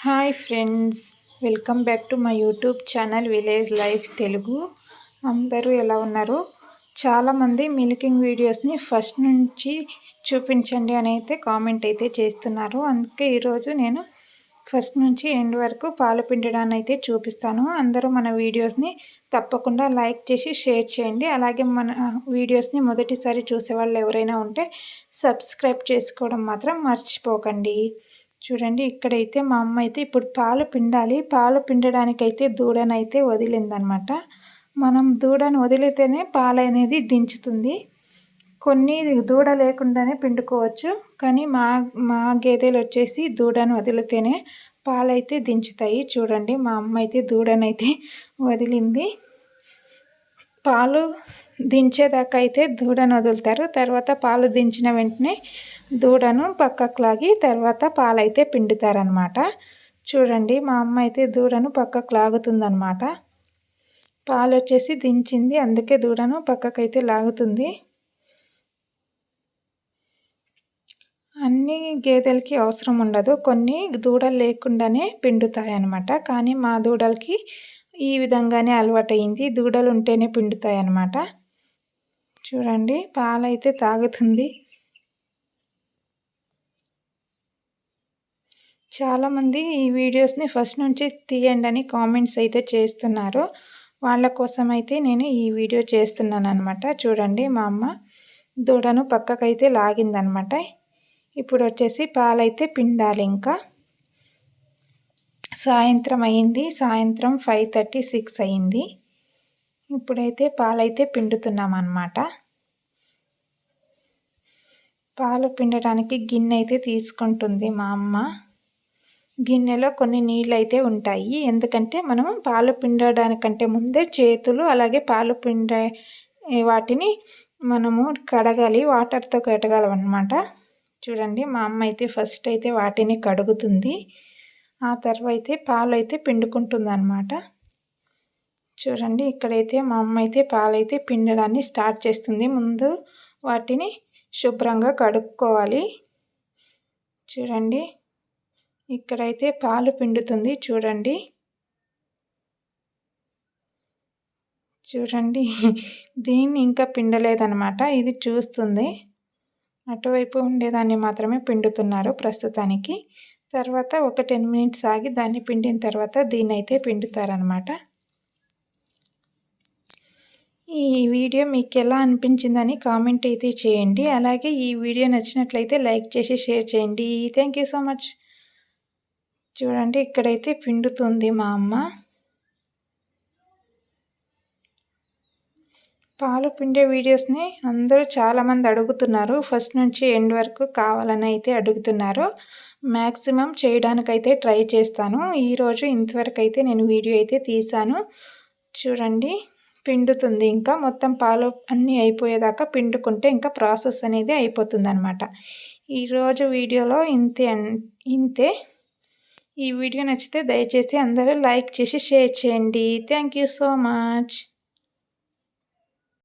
Hi friends, welcome back to my YouTube channel village life Telugu. అందరూ ఎలా ఉన్నారు? చాలామంది మిల్కింగ్ వీడియోస్ని ఫస్ట్ నుంచి చూపించండి అని అయితే కామెంట్ అయితే చేస్తున్నారు. అందుకే ఈరోజు నేను ఫస్ట్ నుంచి ఎండ్ వరకు పాలు పిండడాన్ని అయితే చూపిస్తాను. అందరూ మన వీడియోస్ని తప్పకుండా లైక్ చేసి షేర్ చేయండి. అలాగే మన వీడియోస్ని మొదటిసారి చూసేవాళ్ళు ఎవరైనా ఉంటే సబ్స్క్రైబ్ చేసుకోవడం మాత్రం మర్చిపోకండి. చూడండి, ఇక్కడైతే మా అమ్మ అయితే ఇప్పుడు పాలు పిండాలి. పాలు పిండడానికైతే దూడనైతే వదిలిందనమాట. మనం దూడను వదిలితేనే పాలు అనేది దించుతుంది. కొన్ని దూడ లేకుండానే పిండుకోవచ్చు, కానీ మా మా గేదెలు వచ్చేసి దూడను వదిలితేనే పాలైతే దించుతాయి. చూడండి, మా అమ్మ అయితే దూడనైతే వదిలింది. పాలు దించేదాకా అయితే దూడను వదులుతారు. తర్వాత పాలు దించిన వెంటనే దూడను పక్కకు లాగి తర్వాత పాలైతే పిండుతారనమాట. చూడండి, మా అమ్మ అయితే దూడను పక్కకు లాగుతుందనమాట. పాలు వచ్చేసి దించింది, అందుకే దూడను పక్కకైతే లాగుతుంది. అన్ని గేదెలకి అవసరం ఉండదు, కొన్ని దూడలు లేకుండానే పిండుతాయి అన్నమాట. కానీ మా దూడలకి ఈ విధంగానే అలవాటైంది, దూడలు ఉంటేనే పిండుతాయి అన్నమాట. చూడండి, పాలైతే తాగుతుంది. చాలామంది ఈ వీడియోస్ని ఫస్ట్ నుంచి తీయండి అని కామెంట్స్ అయితే చేస్తున్నారు. వాళ్ళ కోసం అయితే నేను ఈ వీడియో చేస్తున్నాను అనమాట. చూడండి, మా అమ్మ దూడను పక్కకైతే లాగిందనమాట. ఇప్పుడు వచ్చేసి పాలైతే పిండాలి. ఇంకా సాయంత్రం అయింది, సాయంత్రం 5:36 అయింది. ఇప్పుడైతే పాలైతే పిండుతున్నాం అన్నమాట. పాలు పిండడానికి గిన్నె అయితే తీసుకుంటుంది మా అమ్మ. గిన్నెలో కొన్ని నీళ్ళు అయితే ఉంటాయి, ఎందుకంటే మనం పాలు పిండడానికంటే ముందే చేతులు అలాగే పాలు పిండే వాటిని మనము కడగాలి, వాటర్తో కడగాలన్నమాట. చూడండి, మా అమ్మ అయితే ఫస్ట్ అయితే వాటిని కడుగుతుంది, ఆ తర్వాత పాలు అయితే పిండుకుంటుంది అన్నమాట. చూడండి, ఇక్కడైతే మా అమ్మ అయితే పాలైతే పిండడాన్ని స్టార్ట్ చేస్తుంది. ముందు వాటిని శుభ్రంగా కడుక్కోవాలి. చూడండి, ఇక్కడైతే పాలు పిండుతుంది. చూడండి చూడండి దీన్ని ఇంకా పిండలేదన్నమాట, ఇది చూస్తుంది. అటువైపు ఉండేదాన్ని మాత్రమే పిండుతున్నారు ప్రస్తుతానికి. తర్వాత ఒక 10 మినిట్స్ ఆగి దాన్ని పిండిన తర్వాత దీన్ని అయితే పిండుతారనమాట. ఈ వీడియో మీకు ఎలా అనిపించిందని కామెంట్ అయితే చేయండి. అలాగే ఈ వీడియో నచ్చినట్లయితే లైక్ చేసి షేర్ చేయండి. Thank you so much. చూడండి, ఇక్కడైతే పిండుతుంది మా అమ్మ. పాలు పిండే వీడియోస్ని అందరూ చాలామంది అడుగుతున్నారు, ఫస్ట్ నుంచి ఎండ్ వరకు కావాలని అయితే అడుగుతున్నారు. మ్యాక్సిమం చేయడానికైతే ట్రై చేస్తాను. ఈరోజు ఇంతవరకు అయితే నేను వీడియో అయితే తీసాను. చూడండి, పిండుతుంది. ఇంకా మొత్తం పాలు అన్నీ అయిపోయేదాకా పిండుకుంటే ఇంకా ప్రాసెస్ అనేది అయిపోతుంది అనమాట. ఈరోజు వీడియోలో ఇంతే. ఈ వీడియో నచ్చితే దయచేసి అందరూ లైక్ చేసి షేర్ చేయండి. Thank you so much.